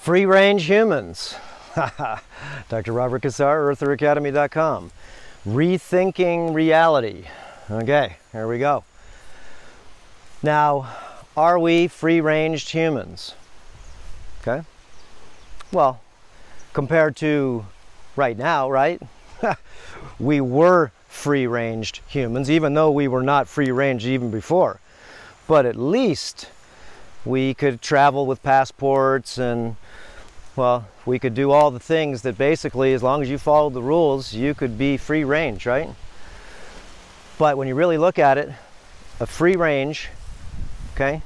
Free-range humans. Dr. Robert Cassar, eartheracademy.com. Rethinking reality. Okay, here we go. Now, are we free-ranged humans? Okay. Well, compared to right now, right? We were free-ranged humans, even though we were not free-range even before. But at least we could travel with passports and, well, we could do all the things that basically, as long as you followed the rules, you could be free-range, right? But when you really look at it, a free-range, okay,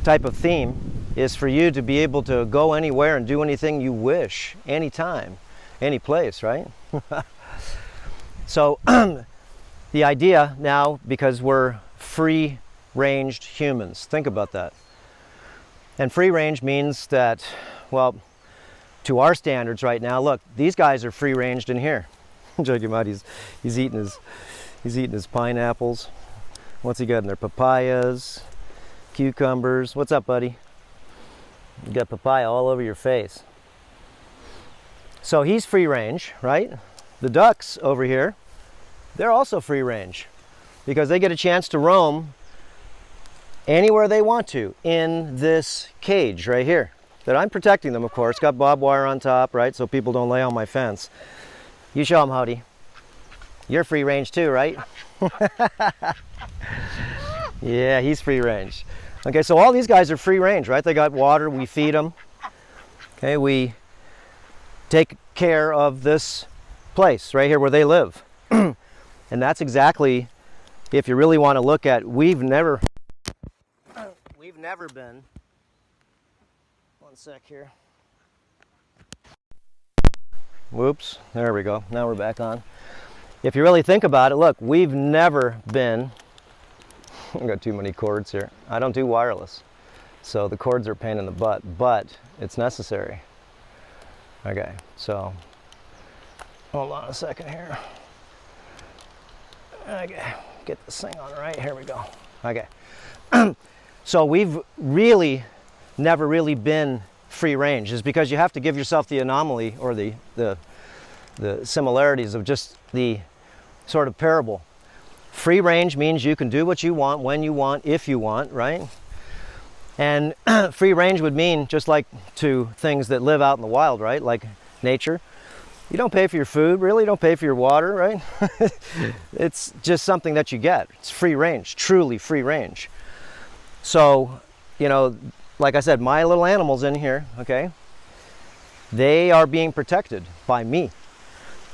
type of theme is for you to be able to go anywhere and do anything you wish, anytime, any place, right? So the idea now, because we're free-ranged humans, think about that. And free-range means that, well, to our standards right now, look, these guys are free-ranged in here. Check him out, he's eating his pineapples. What's he got in there? Papayas, cucumbers. What's up, buddy? You got papaya all over your face. So he's free-range, right? The ducks over here, they're also free-range because they get a chance to roam anywhere they want to in this cage right here that I'm protecting them, of course. Got barbed wire on top, right, so people don't lay on my fence. You show them, Howdy. You're free range too, right? Yeah, he's free range. Okay, so all these guys are free range, right? They got water, we feed them. Okay, we take care of this place right here where they live. And that's exactly, if you really want to look at, we've never been, one sec here. Whoops, there we go. Now we're back on. If you really think about it, look, we've never been, I've got too many cords here. I don't do wireless, so the cords are a pain in the butt, but it's necessary. Okay, so hold on a second here. Okay, get this thing on right. Here we go. Okay. So we've really never really been free range, is because you have to give yourself the anomaly or the similarities of just the sort of parable. Free range means you can do what you want, when you want, if you want, right? And free range would mean, just like to things that live out in the wild, right? Like nature. You don't pay for your food, really. You don't pay for your water, right? It's just something that you get. It's free range, truly free range. So, you know, like I said, my little animals in here, okay, they are being protected by me.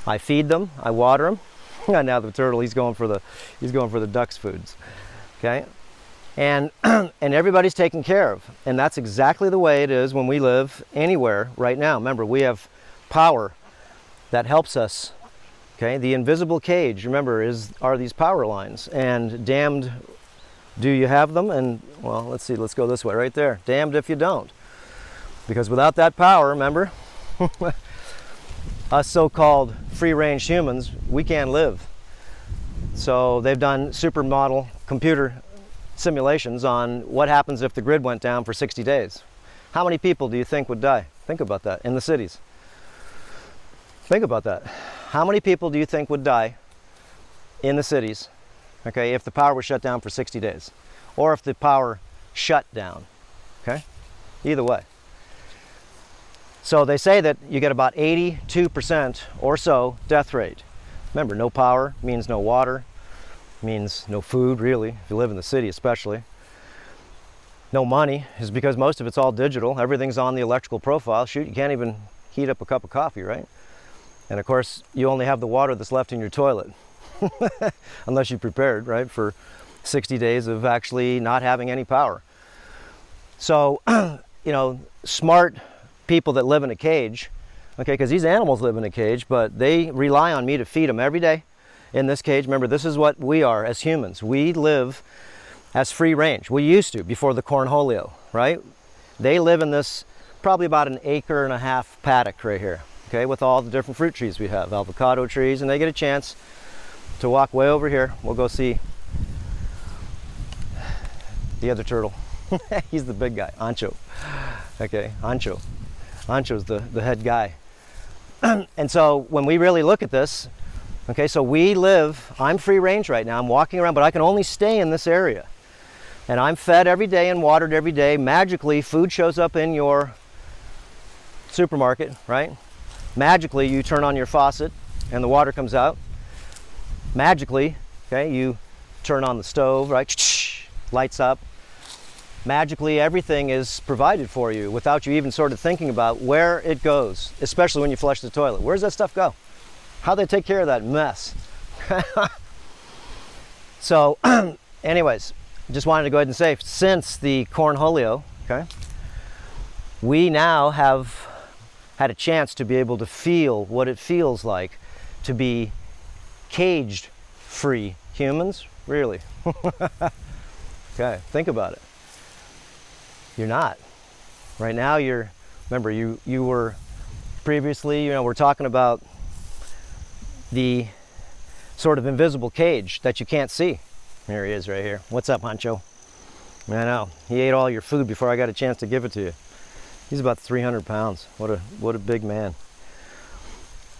I feed them, I water them. And now the turtle, he's going for the ducks' foods, okay? And everybody's taken care of. And that's exactly the way it is when we live anywhere right now. Remember, we have power that helps us, okay? The invisible cage, remember, are these power lines. And damned do you have them? And, well, let's see, let's go this way, right there. Damned if you don't. Because without that power, remember, us so-called free-range humans, we can't live. So they've done supermodel computer simulations on what happens if the grid went down for 60 days. How many people do you think would die? Think about that, in the cities. Think about that. How many people do you think would die in the cities, okay, if the power was shut down for 60 days? Or if the power shut down, okay? Either way. So they say that you get about 82% or so death rate. Remember, no power means no water, means no food, really, if you live in the city especially. No money is because most of it's all digital. Everything's on the electrical profile. Shoot, you can't even heat up a cup of coffee, right? And of course, you only have the water that's left in your toilet. Unless you prepared, right, for 60 days of actually not having any power. So, you know, smart people that live in a cage, okay, because these animals live in a cage, but they rely on me to feed them every day in this cage. Remember, this is what we are as humans. We live as free range. We used to before the cornholio, right? They live in this probably about an 1.5 acre paddock right here, okay, with all the different fruit trees we have, avocado trees, and they get a chance to walk way over here. We'll go see the other turtle. He's the big guy, Ancho. Okay, Ancho. Ancho's the head guy. And so when we really look at this, okay, so we live, I'm free range right now, I'm walking around, but I can only stay in this area. And I'm fed every day and watered every day. Magically, food shows up in your supermarket, right? Magically, you turn on your faucet and the water comes out. Magically, okay, you turn on the stove, right? Lights up. Magically, everything is provided for you without you even sort of thinking about where it goes, especially when you flush the toilet. Where does that stuff go? How do they take care of that mess? So, anyways, just wanted to go ahead and say, since the cornholio, okay, we now have had a chance to be able to feel what it feels like to be caged-free humans. Really? Okay, think about it. You're not. Right now you're, remember you were previously, we're talking about the sort of invisible cage that you can't see. Here he is right here. What's up, Honcho? I know, he ate all your food before I got a chance to give it to you. He's about 300 pounds. What a big man.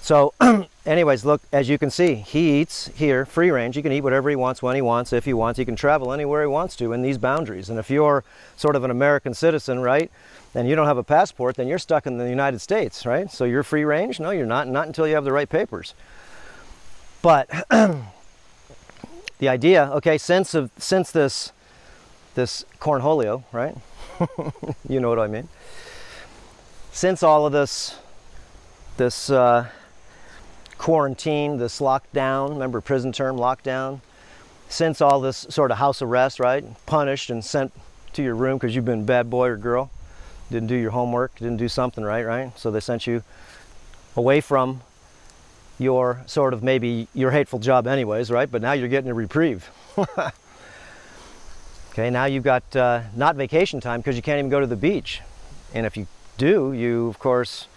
So anyways, look, as you can see, he eats here, free range. He can eat whatever he wants, when he wants, if he wants. He can travel anywhere he wants to in these boundaries. And if you're sort of an American citizen, right, and you don't have a passport, then you're stuck in the United States, right? So you're free range? No, you're not until you have the right papers. But the idea, okay, since this cornholio, right? You know what I mean? Since all of this quarantine, this lockdown, remember prison term, lockdown, since all this sort of house arrest, right, punished and sent to your room because you've been a bad boy or girl, didn't do your homework, didn't do something right, so they sent you away from your sort of maybe your hateful job anyways, right, but now you're getting a reprieve. Okay, now you've got not vacation time because you can't even go to the beach, and if you do, you of course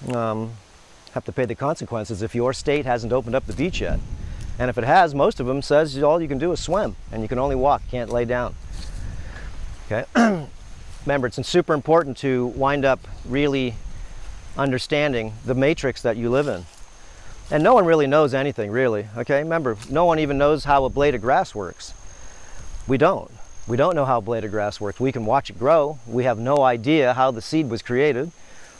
have to pay the consequences if your state hasn't opened up the beach yet. And if it has, most of them says all you can do is swim and you can only walk, you can't lay down. Okay. Remember, it's super important to wind up really understanding the matrix that you live in. And no one really knows anything, really. Okay, remember, no one even knows how a blade of grass works. We don't know how a blade of grass works. We can watch it grow. We have no idea how the seed was created.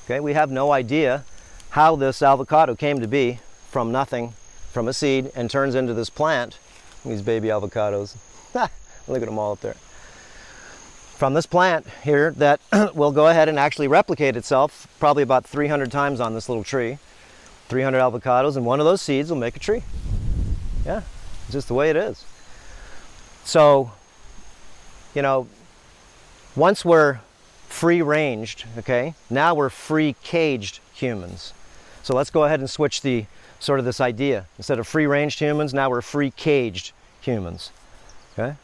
Okay, we have no idea how this avocado came to be from nothing, from a seed, and turns into this plant. These baby avocados. Look at them all up there. From this plant here that will go ahead and actually replicate itself probably about 300 times on this little tree. 300 avocados, and one of those seeds will make a tree. Yeah, it's just the way it is. So, once we're free-ranged, okay, now we're free-caged humans. So let's go ahead and switch the sort of this idea. Instead of free-ranged humans, now we're free-caged humans. Okay?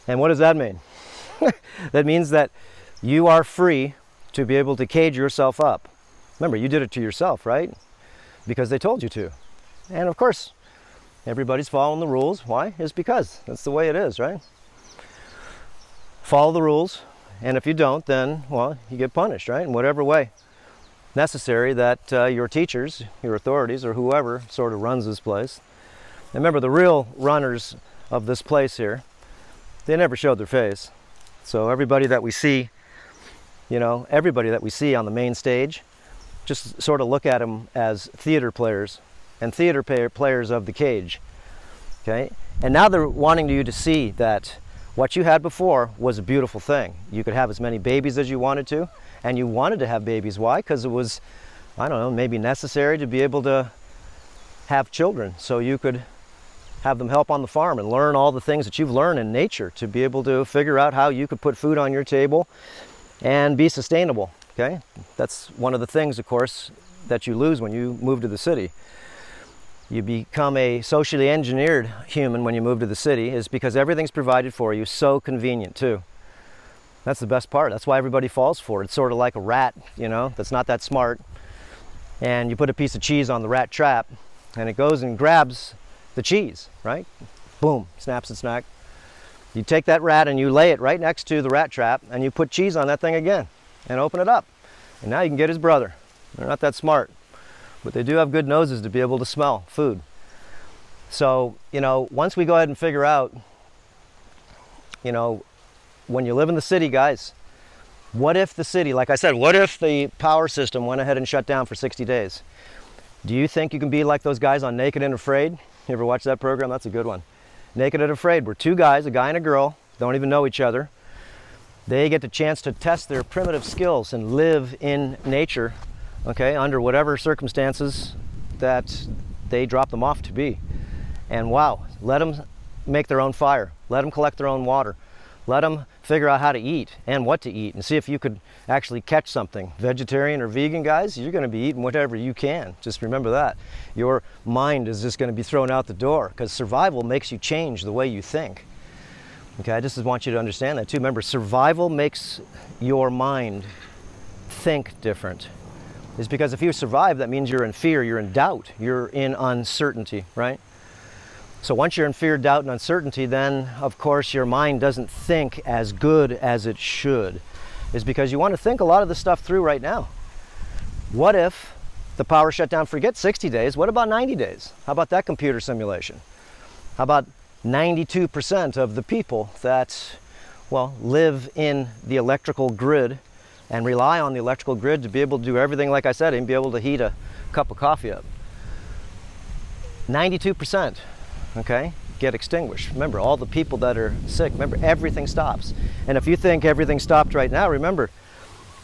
And what does that mean? That means that you are free to be able to cage yourself up. Remember, you did it to yourself, right? Because they told you to. And of course, everybody's following the rules. Why? It's because that's the way it is, right? Follow the rules, and if you don't, then, well, you get punished, right? In whatever way necessary that your teachers, your authorities, or whoever sort of runs this place. And remember, the real runners of this place here, they never showed their face. So everybody that we see, everybody that we see on the main stage, just sort of look at them as theater players and theater players of the cage. Okay? And now they're wanting you to see that what you had before was a beautiful thing. You could have as many babies as you wanted to, and you wanted to have babies. Why? Because it was, I don't know, maybe necessary to be able to have children so you could have them help on the farm and learn all the things that you've learned in nature to be able to figure out how you could put food on your table and be sustainable. Okay? That's one of the things, of course, that you lose when you move to the city. You become a socially engineered human when you move to the city, is because everything's provided for you, so convenient too. That's the best part. That's why everybody falls for it. It's sort of like a rat, that's not that smart. And you put a piece of cheese on the rat trap, and it goes and grabs the cheese, right? Boom, snaps its neck. You take that rat and you lay it right next to the rat trap, and you put cheese on that thing again and open it up. And now you can get his brother. They're not that smart, but they do have good noses to be able to smell food. So, you know, once we go ahead and figure out, you know, when you live in the city, guys, what if the city, like I said, what if the power system went ahead and shut down for 60 days? Do you think you can be like those guys on Naked and Afraid? You ever watch that program? That's a good one. Naked and Afraid, where two guys, a guy and a girl, don't even know each other. They get the chance to test their primitive skills and live in nature, okay, under whatever circumstances that they drop them off to be. And wow, let them make their own fire. Let them collect their own water. Let them figure out how to eat and what to eat, and see if you could actually catch something. Vegetarian or vegan, guys, you're going to be eating whatever you can. Just remember that. Your mind is just going to be thrown out the door, because survival makes you change the way you think. Okay, I just want you to understand that too. Remember, survival makes your mind think different. It's because if you survive, that means you're in fear, you're in doubt, you're in uncertainty, right? So once you're in fear, doubt, and uncertainty, then of course your mind doesn't think as good as it should. It's because you want to think a lot of this stuff through right now. What if the power shut down? Forget 60 days, what about 90 days? How about that computer simulation? How about 92% of the people that, well, live in the electrical grid and rely on the electrical grid to be able to do everything, like I said, and be able to heat a cup of coffee up? 92%. Okay, get extinguished. Remember, all the people that are sick, remember, everything stops. And if you think everything stopped right now, remember,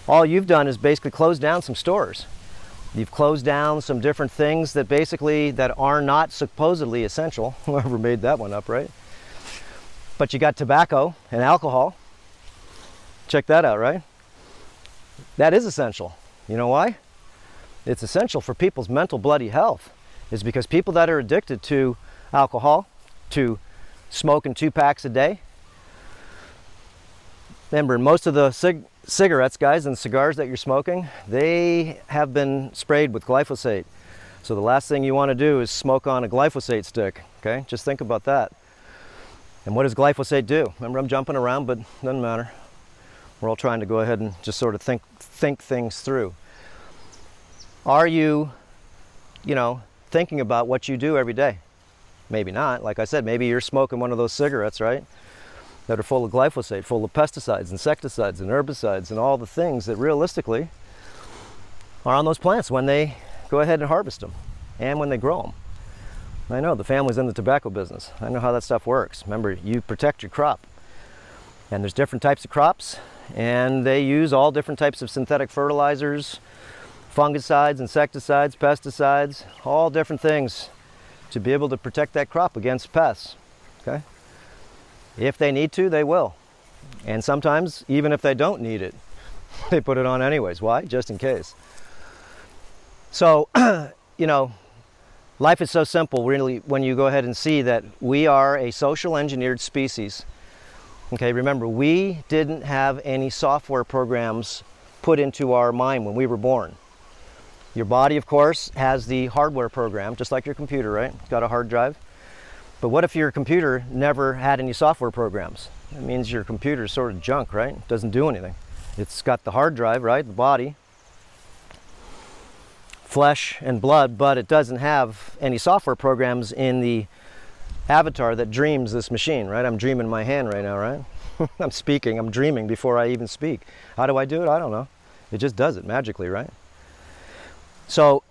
all you've done is basically close down some stores. You've closed down some different things that basically that are not supposedly essential. Whoever made that one up, right? But you got tobacco and alcohol. Check that out, right? That is essential. You know why? It's essential for people's mental bloody health. It's because people that are addicted to alcohol, to smoking 2 packs a day. Remember, most of the cigarettes, guys, and cigars that you're smoking, they have been sprayed with glyphosate. So the last thing you want to do is smoke on a glyphosate stick, okay? Just think about that. And what does glyphosate do? Remember, I'm jumping around, but it doesn't matter. We're all trying to go ahead and just sort of think things through. Are you, you know, thinking about what you do every day? Maybe not. Like I said, maybe you're smoking one of those cigarettes, right, that are full of glyphosate, full of pesticides, insecticides, and herbicides, and all the things that realistically are on those plants when they go ahead and harvest them and when they grow them. I know the family's in the tobacco business. I know how that stuff works. Remember, you protect your crop. And there's different types of crops, and they use all different types of synthetic fertilizers, fungicides, insecticides, pesticides, all different things to be able to protect that crop against pests, okay? If they need to, they will. And sometimes, even if they don't need it, they put it on anyways. Why? Just in case. So, you know, life is so simple, really, when you go ahead and see that we are a social engineered species. Okay, remember, we didn't have any software programs put into our mind when we were born. Your body, of course, has the hardware program, just like your computer, right? It's got a hard drive. But what if your computer never had any software programs? That means your computer is sort of junk, right? It doesn't do anything. It's got the hard drive, right? The body, flesh and blood, but it doesn't have any software programs in the avatar that dreams this machine, right? I'm dreaming in my hand right now, right? I'm speaking, I'm dreaming before I even speak. How do I do it? I don't know. It just does it magically, right? So,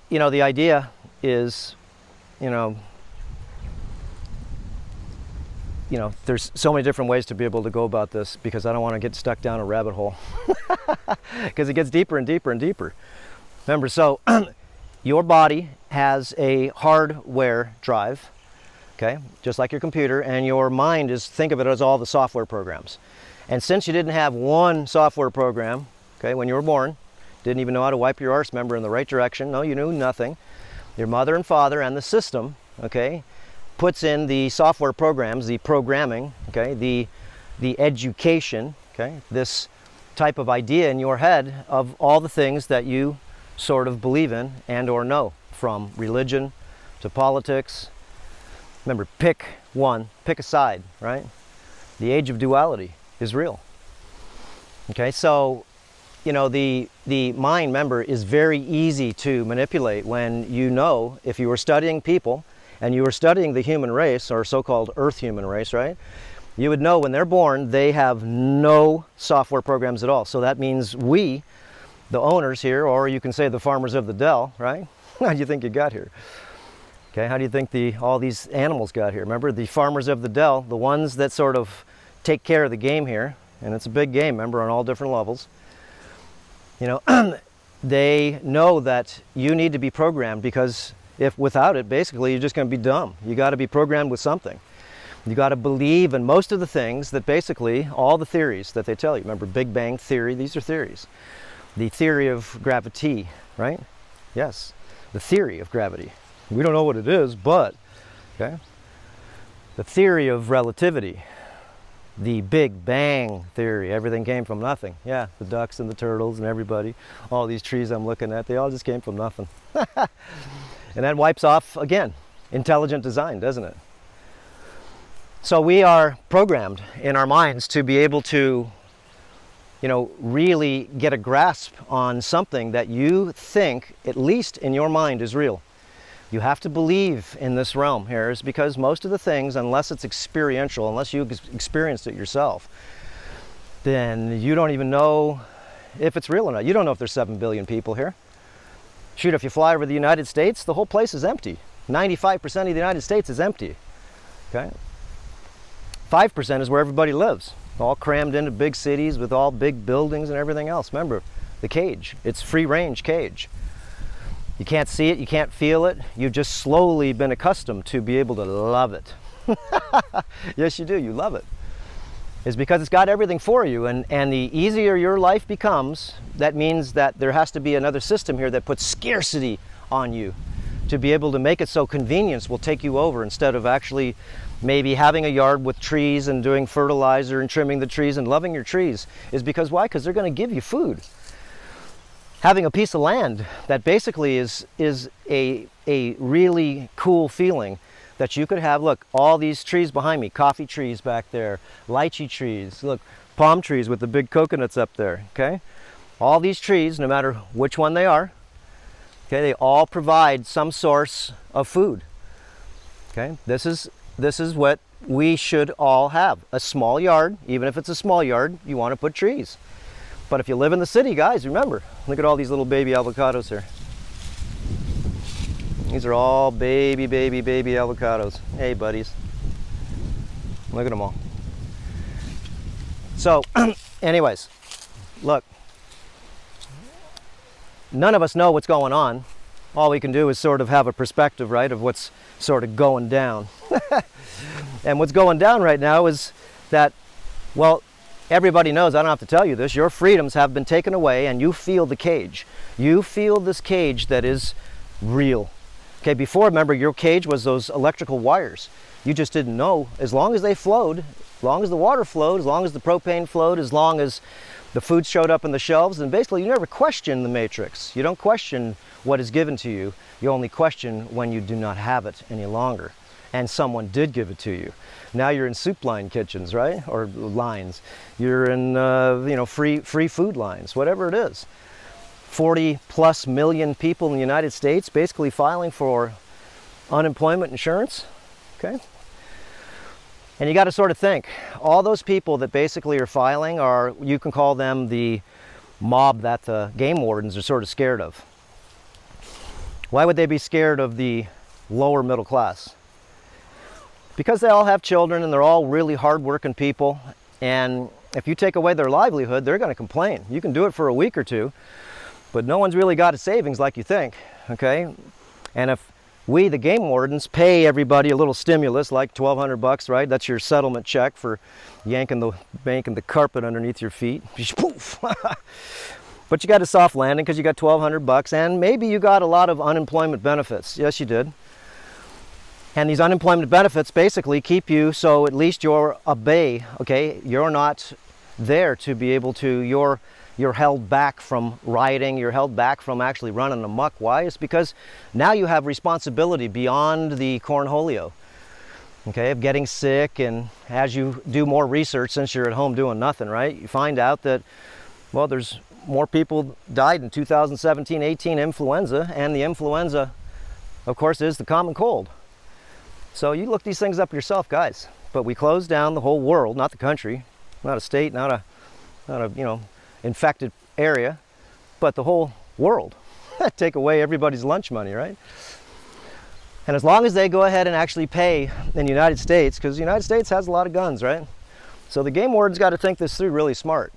you know, the idea is, you know, there's so many different ways to be able to go about this, because I don't want to get stuck down a rabbit hole, because it gets deeper and deeper and deeper. Remember, so your body has a hardware drive, okay, just like your computer, and your mind is, think of it as all the software programs. And since you didn't have one software program, okay, when you were born, didn't even know how to wipe your arse, remember, in the right direction. No, you knew nothing. Your mother and father and the system, okay, puts in the software programs, the programming, okay, the education, okay, this type of idea in your head of all the things that you sort of believe in and or know, from religion to politics. Remember, pick one, pick a side, right? The age of duality is real. Okay, so you know, the mind, remember, is very easy to manipulate when you know, if you were studying people and you were studying the human race, or so-called Earth human race, right? You would know when they're born, they have no software programs at all. So that means we, the owners here, or you can say the farmers of the Dell, right? How do you think you got here? Okay, how do you think all these animals got here? Remember, the farmers of the Dell, the ones that sort of take care of the game here, and it's a big game, remember, on all different levels. You know, they know that you need to be programmed, because if without it, basically, you're just going to be dumb. You got to be programmed with something. You got to believe in most of the things that basically, all the theories that they tell you. Remember, Big Bang Theory, these are theories. The theory of gravity, right? Yes, the theory of gravity. We don't know what it is, but, okay? The theory of relativity. The Big Bang Theory, everything came from nothing. Yeah, the ducks and the turtles and everybody, all these trees I'm looking at, they all just came from nothing. And that wipes off, again, intelligent design, doesn't it? So we are programmed in our minds to be able to, you know, really get a grasp on something that you think, at least in your mind, is real. You have to believe in this realm here, is because most of the things, unless it's experiential, unless you experienced it yourself, then you don't even know if it's real or not. You don't know if there's 7 billion people here. Shoot, if you fly over the United States, the whole place is empty. 95% of the United States is empty. Okay? 5% is where everybody lives, all crammed into big cities with all big buildings and everything else. Remember, the cage, it's free range cage. You can't see it, you can't feel it, you've just slowly been accustomed to be able to love it. Yes, you do, you love it. It's because it's got everything for you, and the easier your life becomes, that means that there has to be another system here that puts scarcity on you to be able to make it so convenience will take you over, instead of actually maybe having a yard with trees and doing fertilizer and trimming the trees and loving your trees. Is because why? Because they're going to give you food. Having a piece of land that basically is a really cool feeling that you could have. Look, all these trees behind me, coffee trees back there, lychee trees, look, palm trees with the big coconuts up there, okay? All these trees, no matter which one they are, okay, they all provide some source of food, okay? This is what we should all have. A small yard, even if it's a small yard, you want to put trees. But if you live in the city, guys, remember, look at all these little baby avocados here. These are all baby avocados. Hey, buddies. Look at them all. So, anyways, look. None of us know what's going on. All we can do is sort of have a perspective, right, of what's sort of going down. And what's going down right now is that, well, everybody knows, I don't have to tell you this, your freedoms have been taken away, and you feel the cage. You feel this cage that is real. Okay, before, remember, your cage was those electrical wires. You just didn't know. As long as they flowed, as long as the water flowed, as long as the propane flowed, as long as the food showed up in the shelves, and basically you never question the matrix. You don't question what is given to you. You only question when you do not have it any longer, and someone did give it to you. Now you're in soup line kitchens, right? Or lines. You're in, you know, free food lines, whatever it is. 40+ million people in the United States basically filing for unemployment insurance, okay? And you got to sort of think, all those people that basically are filing are, you can call them the mob that the game wardens are sort of scared of. Why would they be scared of the lower middle class? Because they all have children and they're all really hard-working people, and if you take away their livelihood, they're going to complain. You can do it for a week or two, but no one's really got a savings like you think, okay? And if we, the game wardens, pay everybody a little stimulus, like $1,200, right? That's your settlement check for yanking the carpet underneath your feet. Poof! But you got a soft landing because you got $1,200, and maybe you got a lot of unemployment benefits. Yes, you did. And these unemployment benefits basically keep you, so at least you're a bay, okay? You're not there to be able to, you're held back from rioting, you're held back from actually running amok. Why? It's because now you have responsibility beyond the cornholio, okay, of getting sick. And as you do more research, since you're at home doing nothing, right, you find out that, well, there's more people died in 2017-18 influenza, and the influenza, of course, is the common cold. So you look these things up yourself, guys. But we closed down the whole world, not the country, not a state, not a infected area, but the whole world. Take away everybody's lunch money, right? And as long as they go ahead and actually pay in the United States, because the United States has a lot of guns, right? So the game warden's got to think this through really smart.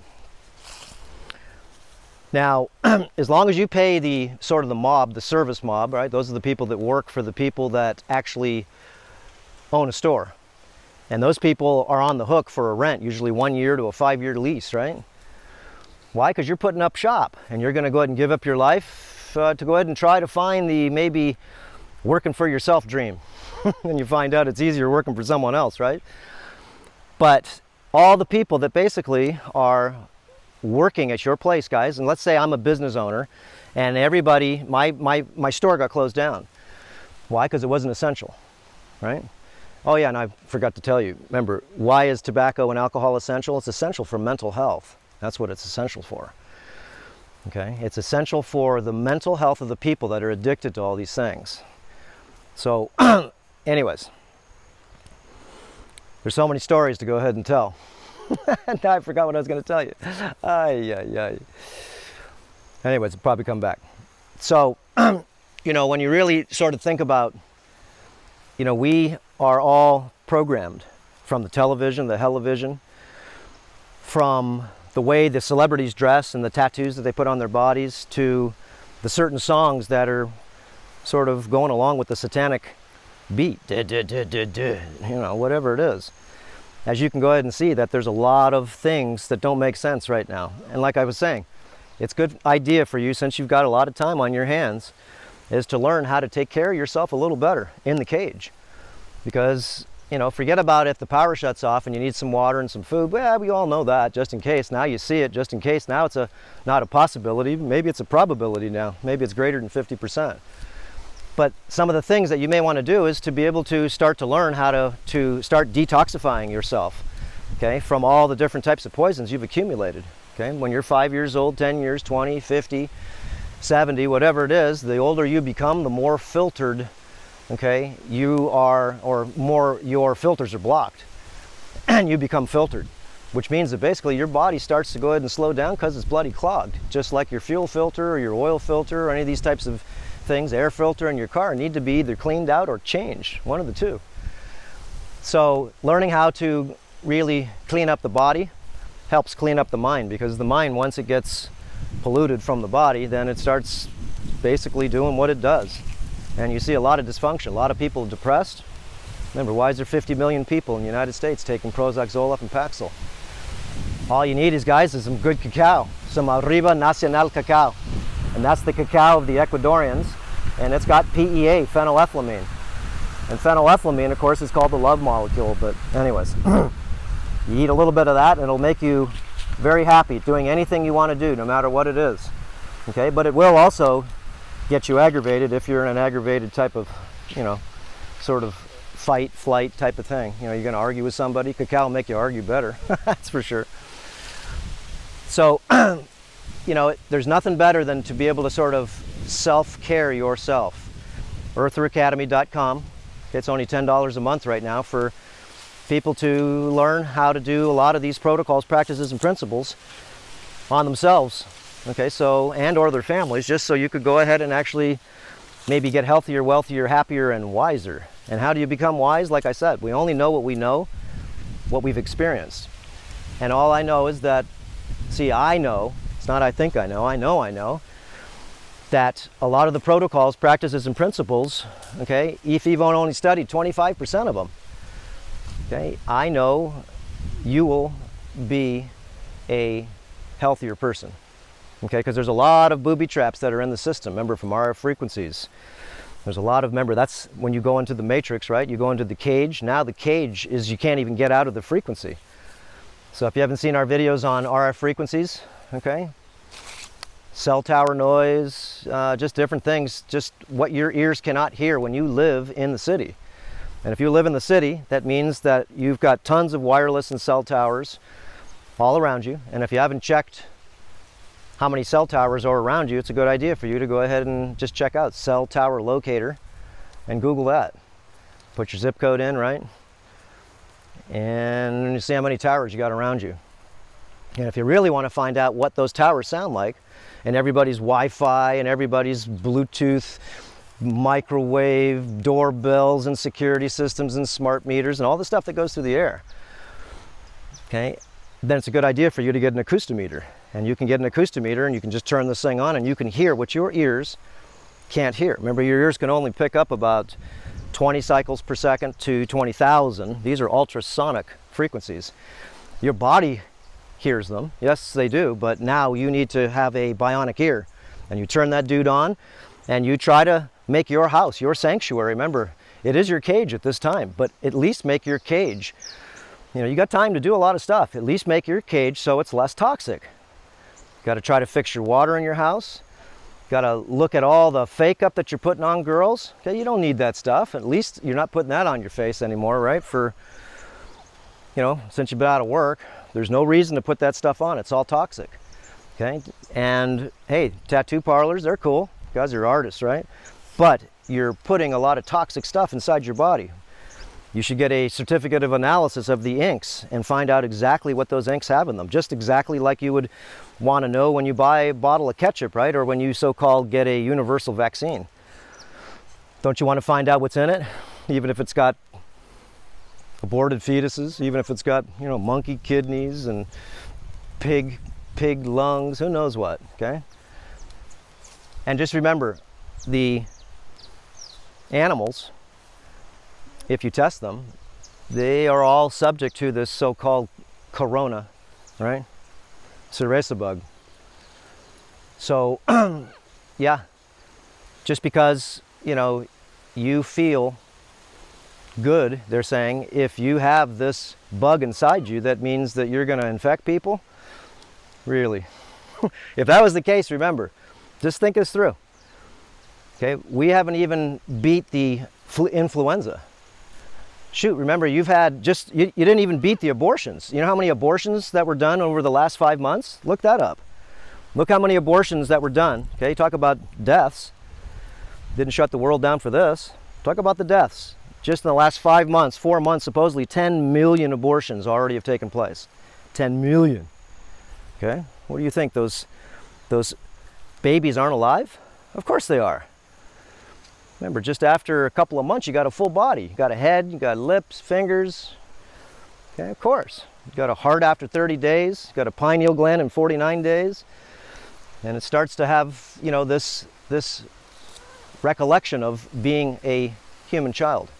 Now, as long as you pay the sort of the mob, the service mob, right? Those are the people that work for the people that actually own a store. And those people are on the hook for a rent, usually 1 year to a 5-year lease, right? Why? Because you're putting up shop and you're going to go ahead and give up your life to go ahead and try to find the maybe working for yourself dream. And you find out it's easier working for someone else, right? But all the people that basically are working at your place, guys, and let's say I'm a business owner and everybody, my store got closed down. Why? Because it wasn't essential, right? Oh yeah, and I forgot to tell you, remember, why is tobacco and alcohol essential? It's essential for mental health. That's what it's essential for. Okay, it's essential for the mental health of the people that are addicted to all these things. So, anyways, there's so many stories to go ahead and tell. Now I forgot what I was going to tell you. Anyways, it'll probably come back. So, when you really sort of think about, we are all programmed from the television, the television, from the way the celebrities dress and the tattoos that they put on their bodies, to the certain songs that are sort of going along with the satanic beat, whatever it is. As you can go ahead and see that there's a lot of things that don't make sense right now. And like I was saying, it's a good idea for you, since you've got a lot of time on your hands, is to learn how to take care of yourself a little better in the cage. Because, forget about if the power shuts off and you need some water and some food. Well, we all know that, just in case. Now you see it, just in case. Now it's not a possibility. Maybe it's a probability now. Maybe it's greater than 50%. But some of the things that you may want to do is to be able to start to learn how to start detoxifying yourself, okay, from all the different types of poisons you've accumulated. Okay, when you're 5 years old, 10 years, 20, 50, 70, whatever it is, the older you become, the more filtered, okay, you are, or more your filters are blocked, and you become filtered, which means that basically your body starts to go ahead and slow down because it's bloody clogged, just like your fuel filter or your oil filter or any of these types of things, air filter in your car, need to be either cleaned out or changed, one of the two. So learning how to really clean up the body helps clean up the mind, because the mind, once it gets polluted from the body, then it starts basically doing what it does. And you see a lot of dysfunction, a lot of people depressed. Remember, why is there 50 million people in the United States taking Prozac, Zoloft, and Paxil? All you need is, guys, is some good cacao, some Arriba Nacional cacao. And that's the cacao of the Ecuadorians, and it's got PEA, phenylethylamine. And phenylethylamine, of course, is called the love molecule, but anyways, you eat a little bit of that and it'll make you very happy doing anything you want to do, no matter what it is. Okay, but it will also get you aggravated if you're in an aggravated type of, sort of fight, flight type of thing. You're going to argue with somebody, cacao will make you argue better, that's for sure. So, there's nothing better than to be able to sort of self-care yourself. EartherAcademy.com. It's only $10 a month right now for people to learn how to do a lot of these protocols, practices, and principles on themselves. Okay, so, and or their families, just so you could go ahead and actually maybe get healthier, wealthier, happier, and wiser. And how do you become wise? Like I said, we only know what we know, what we've experienced. And all I know is that, I know, it's not I think I know, that a lot of the protocols, practices, and principles, okay, if you've only studied 25% of them, okay, I know you will be a healthier person, okay, because there's a lot of booby traps that are in the system, remember, from RF frequencies. There's a lot of, remember, that's when you go into the matrix, right? You go into the cage. Now the cage is you can't even get out of the frequency. So if you haven't seen our videos on RF frequencies, okay, cell tower noise, just different things, just what your ears cannot hear when you live in the city. And if you live in the city, that means that you've got tons of wireless and cell towers all around you. And if you haven't checked how many cell towers are around you, it's a good idea for you to go ahead and just check out cell tower locator and Google that. Put your zip code in, right? And you see how many towers you got around you. And if you really want to find out what those towers sound like, and everybody's Wi-Fi and everybody's Bluetooth, microwave, doorbells and security systems and smart meters and all the stuff that goes through the air, okay, then it's a good idea for you to get an acoustometer. And you can get an acoustometer and you can just turn this thing on and you can hear what your ears can't hear. Remember, your ears can only pick up about 20 cycles per second to 20,000. These are ultrasonic frequencies. Your body hears them, yes they do, but now you need to have a bionic ear. And you turn that dude on and you try to make your house, your sanctuary. Remember, it is your cage at this time, but at least make your cage, you know, you got time to do a lot of stuff. At least make your cage so it's less toxic. Got to try to fix your water in your house. Got to look at all the fake up that you're putting on girls. Okay, you don't need that stuff. At least you're not putting that on your face anymore, right? For, you know, since you've been out of work, there's no reason to put that stuff on. It's all toxic. Okay, and hey, tattoo parlors, they're cool. You guys are artists, right? But you're putting a lot of toxic stuff inside your body. You should get a certificate of analysis of the inks and find out exactly what those inks have in them. Just exactly like you would want to know when you buy a bottle of ketchup, right? Or when you so-called get a universal vaccine. Don't you want to find out what's in it? Even if it's got aborted fetuses, even if it's got, you know, monkey kidneys and pig lungs, who knows what, okay? And just remember, the animals, if you test them, they are all subject to this so-called corona, right? Cerveza bug. So, yeah, just because, you know, you feel good, they're saying, if you have this bug inside you, that means that you're going to infect people? Really? If that was the case, remember, just think this through. Okay, we haven't even beat the influenza. Shoot, remember, you've had just, you didn't even beat the abortions. You know how many abortions that were done over the last 5 months? Look that up. Look how many abortions that were done. Okay, talk about deaths. Didn't shut the world down for this. Talk about the deaths. Just in the last 5 months, 4 months, supposedly 10 million abortions already have taken place. 10 million. Okay, what do you think? Those babies aren't alive? Of course they are. Remember, just after a couple of months, you got a full body. You got a head, you got lips, fingers. Okay, of course. You got a heart after 30 days. You got a pineal gland in 49 days. And it starts to have, you know, this recollection of being a human child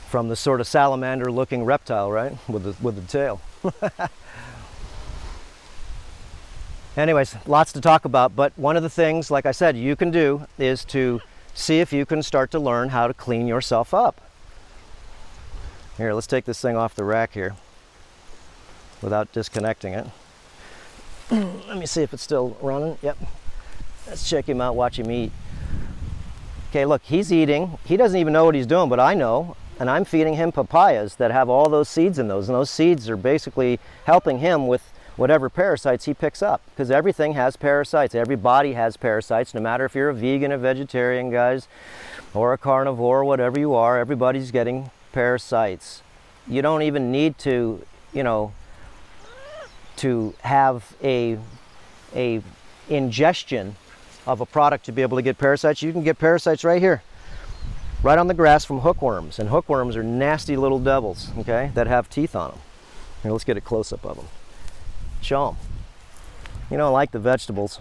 from the sort of salamander-looking reptile, right, with the tail. Anyways, lots to talk about, but one of the things, like I said, you can do is to see if you can start to learn how to clean yourself up. Here, let's take this thing off the rack here without disconnecting it. Let me see if it's still running. Yep. Let's check him out, watch him eat. Okay, look, he's eating. He doesn't even know what he's doing, but I know. And I'm feeding him papayas that have all those seeds in those. And those seeds are basically helping him with whatever parasites he picks up. Because everything has parasites. Every body has parasites. No matter if you're a vegan, a vegetarian, guys, or a carnivore, whatever you are, everybody's getting parasites. You don't even need to, you know, to have a ingestion of a product to be able to get parasites. You can get parasites right here, right on the grass from hookworms. And hookworms are nasty little devils, okay, that have teeth on them. Here, let's get a close-up of them. Show them. You don't like the vegetables.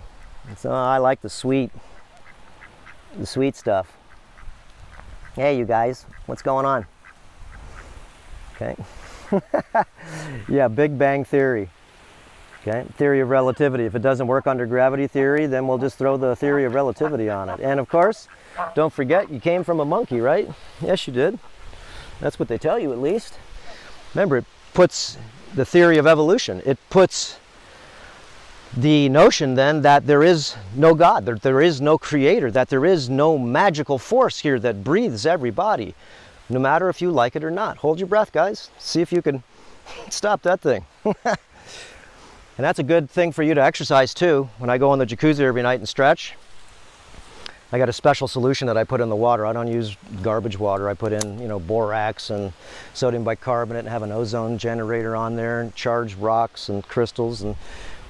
So I like the sweet stuff. Hey, you guys, what's going on? Okay. Yeah, Big Bang Theory. Okay, theory of relativity. If it doesn't work under gravity theory, then we'll just throw the theory of relativity on it. And of course, don't forget, you came from a monkey, right? Yes, you did. That's what they tell you, at least. Remember, it puts the theory of evolution. It puts the notion then that there is no God, that there is no creator, that there is no magical force here that breathes everybody, no matter if you like it or not. Hold your breath, guys. See if you can stop that thing. And that's a good thing for you to exercise too. When I go in the jacuzzi every night and stretch, I got a special solution that I put in the water. I don't use garbage water. I put in, you know, borax and sodium bicarbonate and have an ozone generator on there and charged rocks and crystals. And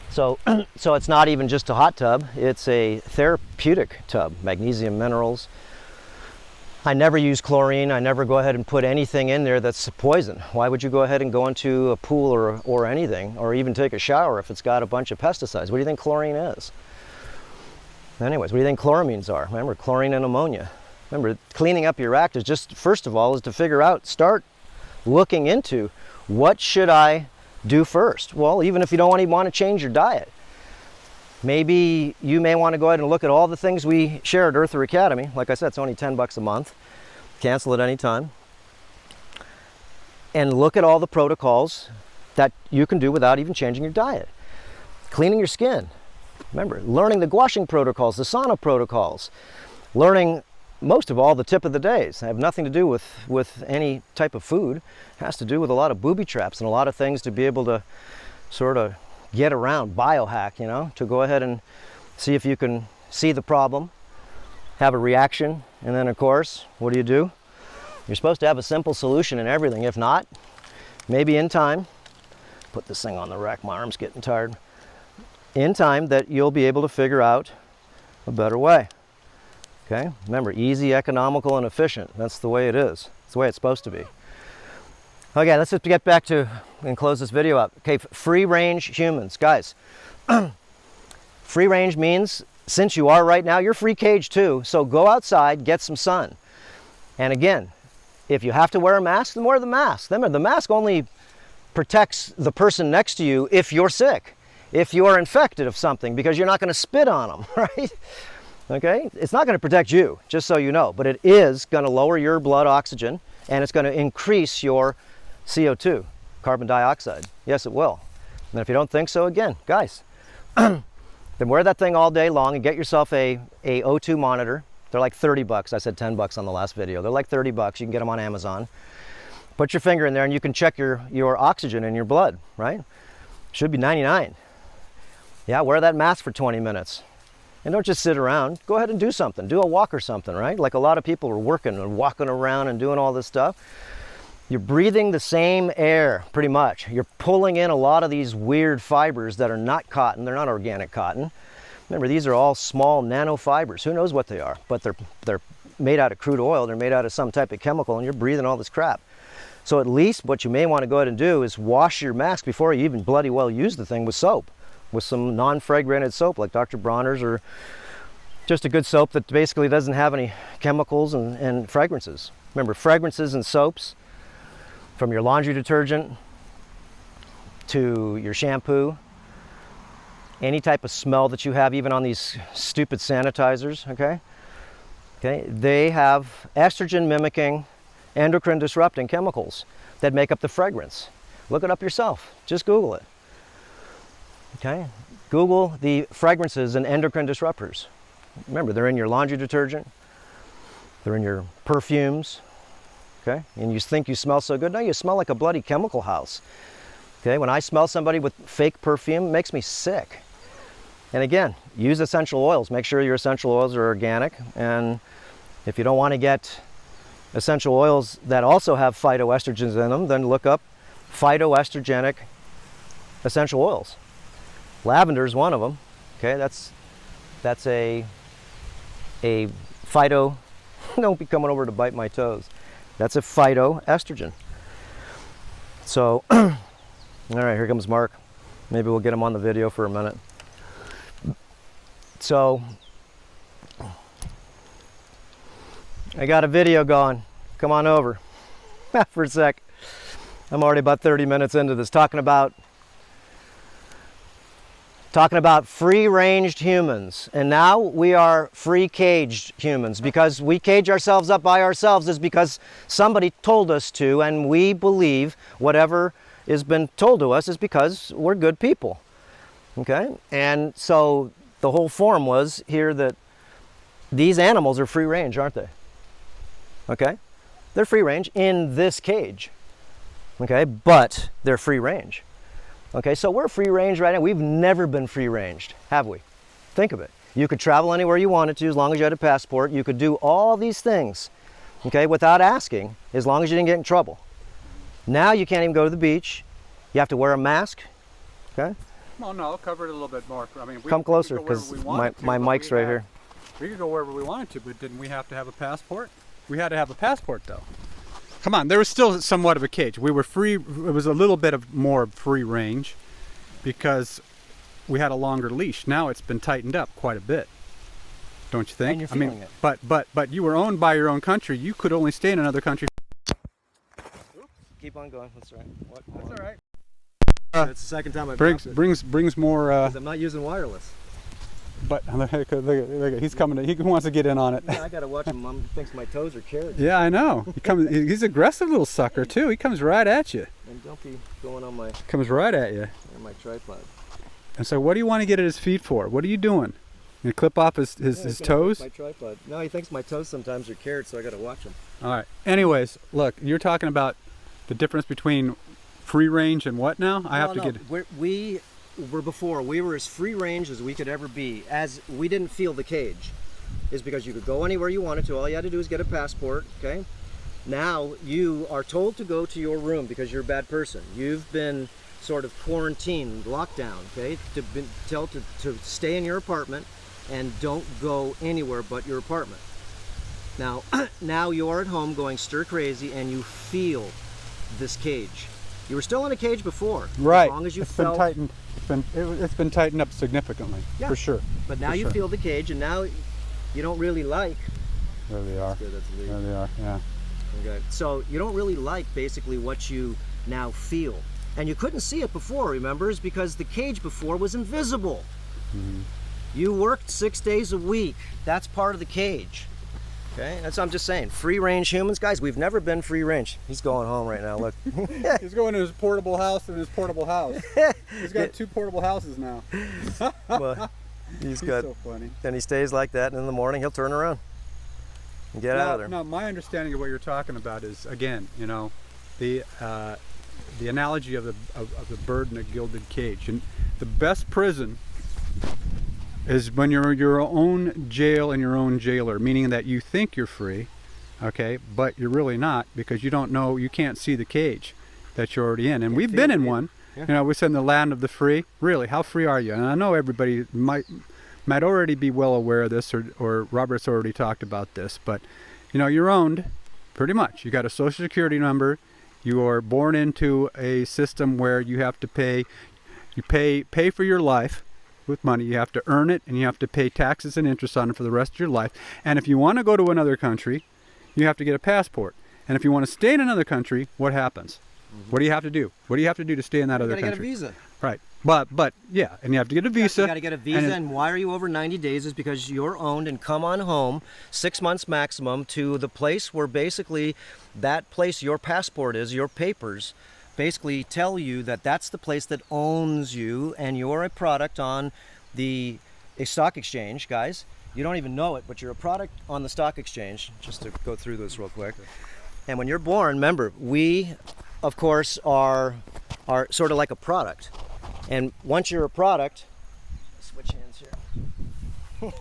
so, so it's not even just a hot tub. It's a therapeutic tub, magnesium minerals. I never use chlorine. I never go ahead and put anything in there that's poison. Why would you go ahead and go into a pool or anything, or even take a shower if it's got a bunch of pesticides? What do you think chlorine is? Anyways, what do you think chloramines are? Remember, chlorine and ammonia. Remember, cleaning up your act is just, first of all, is to figure out, start looking into what should I do first? Well, even if you don't even want to change your diet, maybe you may want to go ahead and look at all the things we share at Earther Academy. Like I said, it's only $10 a month. Cancel at any time. And look at all the protocols that you can do without even changing your diet. Cleaning your skin. Remember, learning the gouaching protocols, the sauna protocols. Learning, most of all, the tip of the days. They have nothing to do with any type of food. It has to do with a lot of booby traps and a lot of things to be able to sort of get around, biohack, you know, to go ahead and see if you can see the problem, have a reaction, and then of course, what do? You're supposed to have a simple solution in everything. If not, maybe in time, put this thing on the rack, my arm's getting tired. In time that you'll be able to figure out a better way. Okay, remember, easy, economical, and efficient. That's the way it is. It's the way it's supposed to be. Okay, let's just get back to and close this video up. Okay, free range humans. Guys, free range means since you are right now, you're free cage too. So go outside, get some sun. And again, if you have to wear a mask, then wear the mask. Remember, the mask only protects the person next to you if you're sick, if you are infected of something, because you're not going to spit on them, right? Okay, it's not going to protect you, just so you know, but it is going to lower your blood oxygen and it's going to increase your CO2, carbon dioxide. Yes, it will. And if you don't think so, again, guys, then wear that thing all day long and get yourself a O2 monitor. They're like 30 bucks. I said 10 bucks on the last video. They're like 30 bucks. You can get them on Amazon. Put your finger in there and you can check your oxygen in your blood, right? Should be 99. Yeah, wear that mask for 20 minutes. And don't just sit around. Go ahead and do something. Do a walk or something, right? Like a lot of people are working and walking around and doing all this stuff. You're breathing the same air, pretty much. You're pulling in a lot of these weird fibers that are not cotton. They're not organic cotton. Remember, these are all small nanofibers. Who knows what they are? But they're made out of crude oil. They're made out of some type of chemical, and you're breathing all this crap. So at least what you may want to go ahead and do is wash your mask before you even bloody well use the thing with soap, with some non-fragranted soap like Dr. Bronner's, or just a good soap that basically doesn't have any chemicals and fragrances. Remember, fragrances and soaps, from your laundry detergent to your shampoo, any type of smell that you have, even on these stupid sanitizers, okay? Okay, they have estrogen mimicking, endocrine disrupting chemicals that make up the fragrance. Look it up yourself. Just Google it. Okay? Google the fragrances and endocrine disruptors. Remember, they're in your laundry detergent. They're in your perfumes. Okay? And you think you smell so good. No, you smell like a bloody chemical house. Okay? When I smell somebody with fake perfume, it makes me sick. And again, use essential oils. Make sure your essential oils are organic. And if you don't want to get essential oils that also have phytoestrogens in them, then look up phytoestrogenic essential oils. Lavender is one of them. Okay, that's a phyto. Don't be coming over to bite my toes. That's a phytoestrogen. So, all right, here comes Mark. Maybe we'll get him on the video for a minute. So, I got a video going. Come on over for a sec. I'm already about 30 minutes into this, talking about free-ranged humans. And now we are free-caged humans, because we cage ourselves up by ourselves is because somebody told us to, and we believe whatever has been told to us is because we're good people. Okay? And so the whole form was here that these animals are free-range, aren't they? Okay? They're free-range in this cage. Okay? But they're free-range. Okay, so we're free range right now. We've never been free ranged, have we? Think of it. You could travel anywhere you wanted to as long as you had a passport. You could do all these things, okay, without asking, as long as you didn't get in trouble. Now you can't even go to the beach. You have to wear a mask, okay? Well, no, cover it a little bit more. I mean, come closer, because my mic's right here. We could go wherever we wanted to, but didn't we have to have a passport? We had to have a passport, though. Come on, there was still somewhat of a cage. We were free. It was a little bit of more free range because we had a longer leash. Now it's been tightened up quite a bit, don't you think? And you're feeling it. But you were owned by your own country. You could only stay in another country. Oops. Keep on going. That's all right. What? That's all right. It's the second time I've brings more. I'm not using wireless. But look at, he's coming. He wants to get in on it. Yeah, I gotta watch him. Mom thinks my toes are carrots. Yeah, I know. He's an aggressive little sucker too. He comes right at you. And don't be going on my. Comes right at you. On my tripod. And so, what do you want to get at his feet for? What are you doing? You clip off his toes? My tripod. No, he thinks my toes sometimes are carrots, so I gotta watch him. All right. Anyways, look, you're talking about the difference between free range and what now? We were before. We were as free range as we could ever be. As we didn't feel the cage, is because you could go anywhere you wanted to. All you had to do is get a passport. Okay. Now you are told to go to your room because you're a bad person. You've been sort of quarantined, locked down. Okay. To stay in your apartment and don't go anywhere but your apartment. Now, now you're at home going stir crazy and you feel this cage. You were still in a cage before, right? As long as you it's felt. Been tightened. It's been tightened up significantly, yeah, for sure. But now you feel the cage, and now you don't really like. There they are. There they are. Yeah. Okay. So you don't really like basically what you now feel, and you couldn't see it before. Remember, is because the cage before was invisible. Mm-hmm. You worked 6 days a week. That's part of the cage. Okay, that's what I'm just saying. Free range humans, guys, we've never been free range. He's going home right now, look. He's going to his portable house and his portable house. He's got 2 portable houses now. Well, he's so funny. And he stays like that, and in the morning he'll turn around and get out of there. No, my understanding of what you're talking about is, again, you know, the analogy of the bird in a gilded cage. And the best prison is when you're your own jail and your own jailer, meaning that you think you're free, okay, but you're really not, because you don't know, you can't see the cage that you're already in. And we've been in one. Yeah. You know, we said in the land of the free. Really, how free are you? And I know everybody might already be well aware of this, or Robert's already talked about this, but you know, you're owned pretty much. You got a social security number. You are born into a system where you have to pay for your life with money. You have to earn it, and you have to pay taxes and interest on it for the rest of your life. And if you want to go to another country, you have to get a passport. And if you want to stay in another country, what happens? Mm-hmm. What do you have to do? What do you have to do to stay in that other country? You gotta get a visa. Right. But yeah, and you have to get a visa. You gotta get a visa, and why are you over 90 days is because you're owned, and come on home 6 months maximum to the place where basically that place your passport is, your papers basically tell you that that's the place that owns you, and you're a product on a stock exchange, guys. You don't even know it, but you're a product on the stock exchange, just to go through this real quick. And when you're born, remember, we, of course, are sort of like a product. And once you're a product, switch hands here.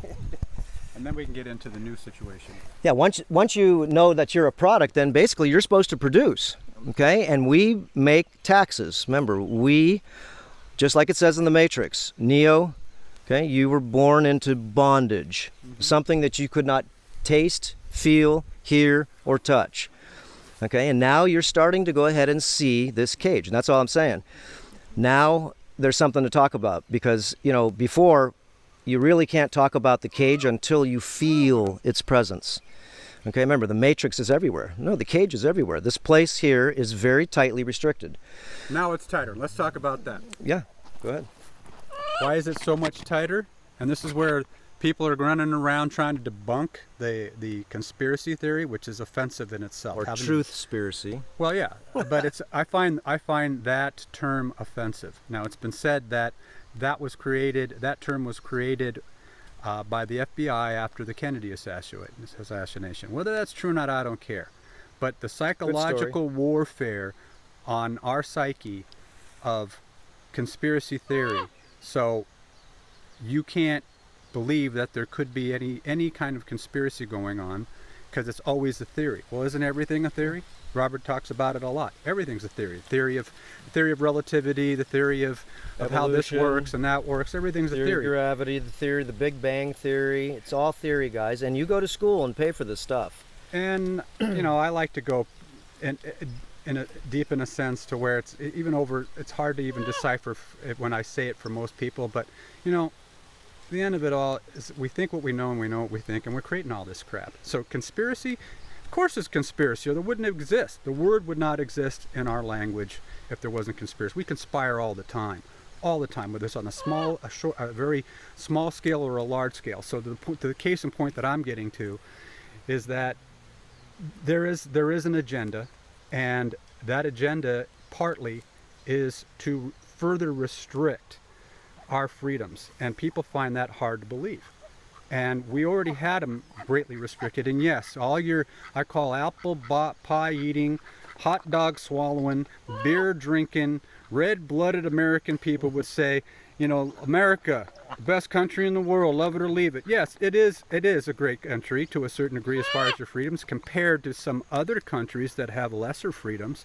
And then we can get into the new situation. Yeah, once you know that you're a product, then basically you're supposed to produce. Okay, and we make taxes. Remember, we, just like it says in the Matrix, Neo, okay, you were born into bondage, something that you could not taste, feel, hear, or touch. Okay, and now you're starting to go ahead and see this cage, and that's all I'm saying. Now there's something to talk about, because, you know, before, you really can't talk about the cage until you feel its presence. Okay, remember, the Matrix is everywhere. No, the cage is everywhere. This place here is very tightly restricted. Now it's tighter. Let's talk about that. Yeah, go ahead. Why is it so much tighter? And this is where people are running around trying to debunk the conspiracy theory, which is offensive in itself. Or truth-spiracy. Well, yeah, but I find that term offensive. Now, it's been said that that term was created by the FBI after the Kennedy assassination. Whether that's true or not, I don't care. But the psychological warfare on our psyche of conspiracy theory. So you can't believe that there could be any kind of conspiracy going on, because it's always a theory. Well, isn't everything a theory? Robert talks about it a lot. Everything's a theory. Theory of relativity, the theory of how this works and that works. Everything's a theory. Theory of gravity, the theory, the Big Bang theory. It's all theory, guys. And you go to school and pay for this stuff. And I like to go deep in a sense to where it's hard to even decipher when I say it for most people. But the end of it all is we think what we know and we know what we think, and we're creating all this crap. So conspiracy, of course it's conspiracy, or there wouldn't exist. The word would not exist in our language if there wasn't conspiracy. We conspire all the time, whether it's on a very small scale or a large scale. So the case in point that I'm getting to is that there is an agenda, and that agenda partly is to further restrict our freedoms, and people find that hard to believe. And we already had them greatly restricted. And yes, I call apple pie eating, hot dog swallowing, beer drinking, red-blooded American people would say, America, the best country in the world, love it or leave it. Yes, it is a great country to a certain degree as far as your freedoms, compared to some other countries that have lesser freedoms.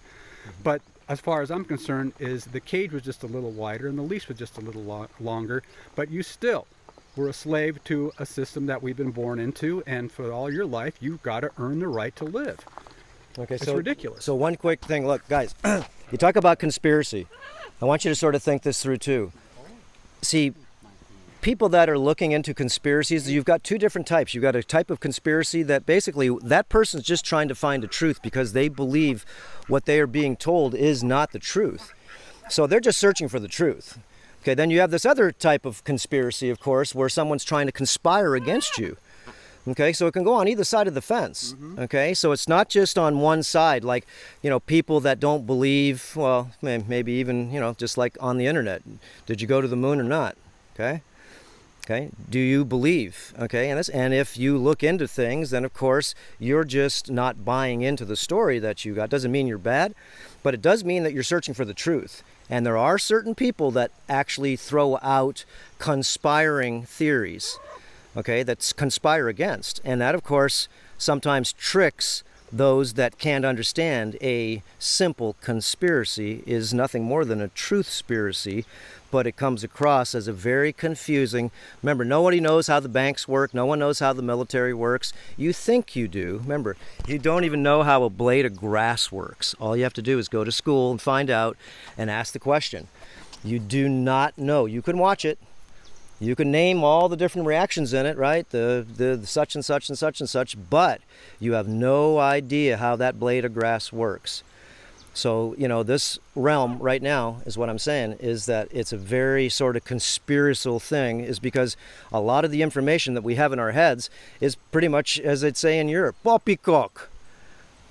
But as far as I'm concerned, is the cage was just a little wider and the leash was just a little longer, but you still were a slave to a system that we've been born into, and for all your life, you've got to earn the right to live. Okay, it's ridiculous. So one quick thing, look, guys, you talk about conspiracy. I want you to sort of think this through too. See, people that are looking into conspiracies, you've got two different types. You've got a type of conspiracy that basically that person's just trying to find the truth because they believe what they are being told is not the truth. So they're just searching for the truth. Okay, then you have this other type of conspiracy, of course, where someone's trying to conspire against you. Okay, so it can go on either side of the fence. Okay, so it's not just on one side, like, people that don't believe, well, maybe even, just like on the internet. Did you go to the moon or not? Okay. Okay, do you believe? Okay, and if you look into things, then of course you're just not buying into the story that you got. Doesn't mean you're bad, but it does mean that you're searching for the truth. And there are certain people that actually throw out conspiring theories, okay, that conspire against. And that, of course, sometimes tricks those that can't understand a simple conspiracy is nothing more than a truth-spiracy, but it comes across as a very confusing. Remember, nobody knows how the banks work. No one knows how the military works. You think you do. Remember, you don't even know how a blade of grass works. All you have to do is go to school and find out and ask the question. You do not know. You can watch it. You can name all the different reactions in it, right? The such and such and such and such, but you have no idea how that blade of grass works. So, this realm right now is what I'm saying, is that it's a very sort of conspiratorial thing, is because a lot of the information that we have in our heads is pretty much, as they'd say in Europe, poppycock.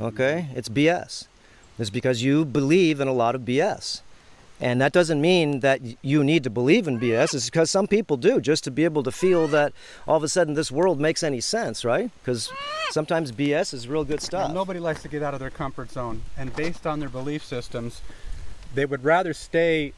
Okay? It's BS. It's because you believe in a lot of BS. And that doesn't mean that you need to believe in BS. It's because some people do, just to be able to feel that all of a sudden this world makes any sense, right? Because sometimes BS is real good stuff. And nobody likes to get out of their comfort zone. And based on their belief systems, they would rather stay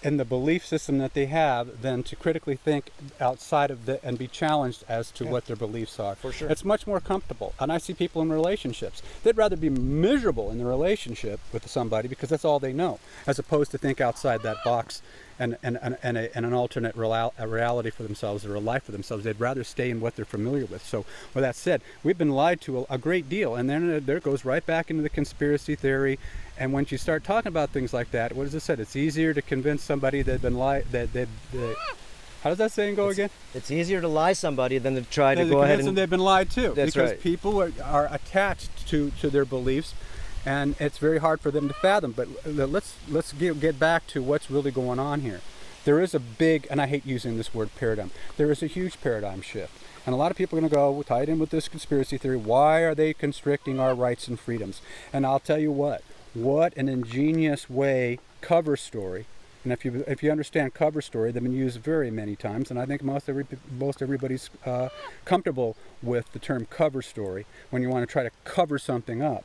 in the belief system that they have than to critically think outside of and be challenged as to what their beliefs are. For sure. It's much more comfortable. And I see people in relationships. They'd rather be miserable in the relationship with somebody because that's all they know, as opposed to think outside that box and an alternate reality for themselves, or a life for themselves. They'd rather stay in what they're familiar with. So with that said, we've been lied to a great deal. And then there goes right back into the conspiracy theory. And once you start talking about things like that, what does it say? It's easier to convince somebody they've been lied. How does that saying go again? It's easier to lie somebody than to try to Than go ahead convince them and... they've been lied to. That's because right. people are attached to their beliefs, and it's very hard for them to fathom. But let's get back to what's really going on here. There is a big, and I hate using this word paradigm, there is a huge paradigm shift. And a lot of people are going to go, well, tied in with this conspiracy theory, why are they constricting our rights and freedoms? And I'll tell you what an ingenious way cover story, and if you understand cover story, they've been used very many times, and I think most everybody's comfortable with the term cover story when you want to try to cover something up.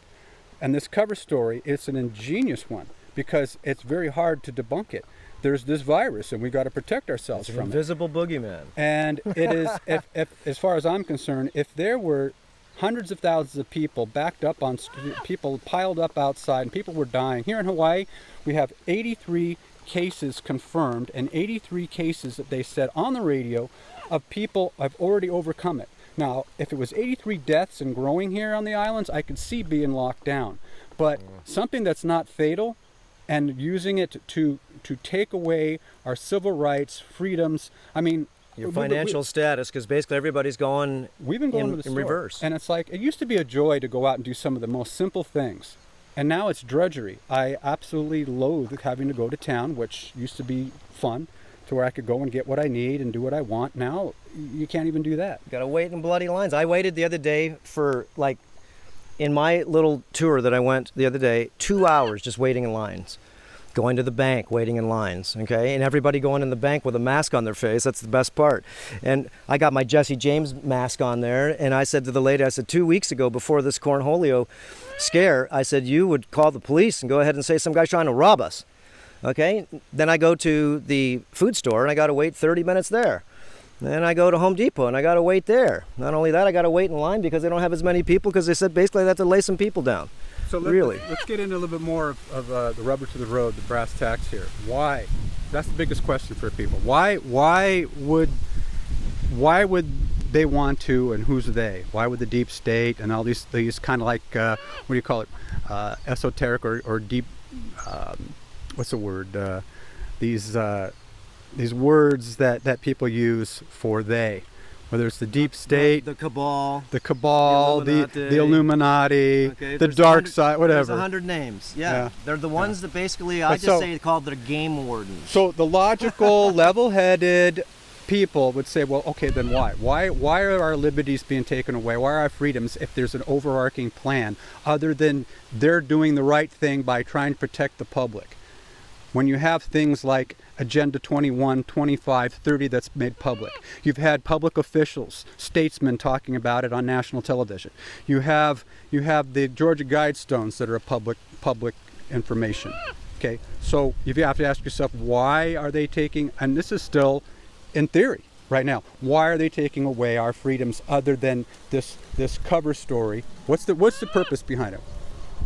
And this cover story, it's an ingenious one because it's very hard to debunk it. there's this virus, and we got to protect ourselves from it. Invisible boogeyman. And it is, if as far as I'm concerned, if there were hundreds of thousands of people backed up on people piled up outside, and people were dying. Here in Hawaii, we have 83 cases confirmed, and 83 cases that they said on the radio of people have already overcome it. Now, if it was 83 deaths and growing here on the islands, I could see being locked down. But something that's not fatal, and using it to take away our civil rights, freedoms. I mean, your financial status, because basically everybody's going. We've been going to the store, in reverse, and it's like it used to be a joy to go out and do some of the most simple things, and now it's drudgery. I absolutely loathe having to go to town, which used to be fun, to where I could go and get what I need and do what I want. Now you can't even do that. You gotta wait in bloody lines. I waited the other day for, like, in my little tour that I went the other day, 2 hours just waiting in lines. Going to the bank, waiting in lines, okay? And everybody going in the bank with a mask on their face. That's the best part. And I got my Jesse James mask on there, and I said to the lady, I said, 2 weeks ago, before this cornholio scare, I said, you would call the police and go ahead and say some guy's trying to rob us, okay? Then I go to the food store, and I got to wait 30 minutes there. Then I go to Home Depot, and I got to wait there. Not only that, I got to wait in line because they don't have as many people, because they said basically they have to lay some people down. So let's get into a little bit more of the rubber to the road, the brass tacks here. Why? That's the biggest question for people. Why would they want to, and who's they? Why would the deep state and all these kind of like what do you call it, esoteric or deep? What's the word? These words that people use for they. Whether it's the deep state, the cabal, the Illuminati, okay, the dark side, whatever. There's 100 names. Yeah. They're the ones that basically I just say called the game wardens. So the logical, level-headed people would say, well, okay, then why? Why are our liberties being taken away? Why are our freedoms if there's an overarching plan other than they're doing the right thing by trying to protect the public? When you have things like Agenda 21, 25, 30 that's made public. You've had public officials, statesmen talking about it on national television. You have the Georgia Guidestones that are public information. Okay, so you have to ask yourself, why are they taking, and this is still in theory right now, why are they taking away our freedoms other than this cover story? What's the purpose behind it?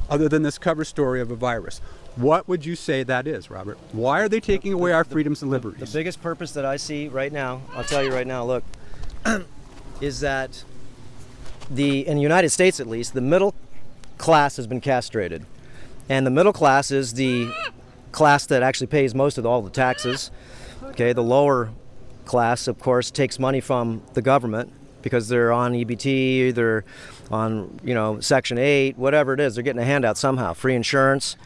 Other than this cover story of a virus. What would you say that is, Robert? Why are they taking away our freedoms and liberties? The biggest purpose that I see right now, I'll tell you right now, look, is that in the United States at least, the middle class has been castrated. And the middle class is the class that actually pays most of all the taxes. Okay, the lower class, of course, takes money from the government because they're on EBT, they're on, Section 8, whatever it is, they're getting a handout somehow, free insurance.